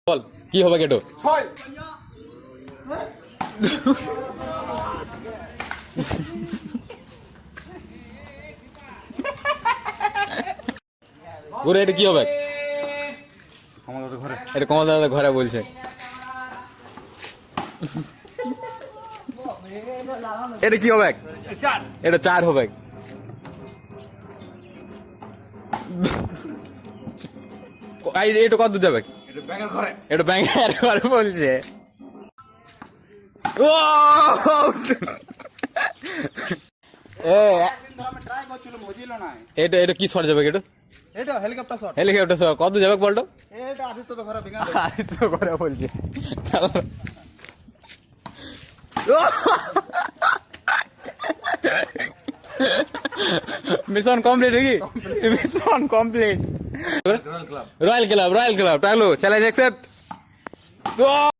বল কি হবে কেটো ওরে এটা কি হবে? এটা কমল দাদা ঘরে বলছে। এটা কি হবে? এটা 4 হবে। এটা কত যাবে? এটা ব্যাংকের ঘরে বলছে। এটা এটা কি শট যাবে? এটা হেলিকপ্টার শট। হেলিকপ্টার শট কত যাবে বলতো? এটা আদিত্য তো ঘরে ভেঙা দেবে। আদিত্য ঘরে বলছে। মিশন কমপ্লিট নাকি? Mission complete. রয়্যাল ক্লাব টাকলো চ্যালেঞ্জ অ্যাকসেপ্ট।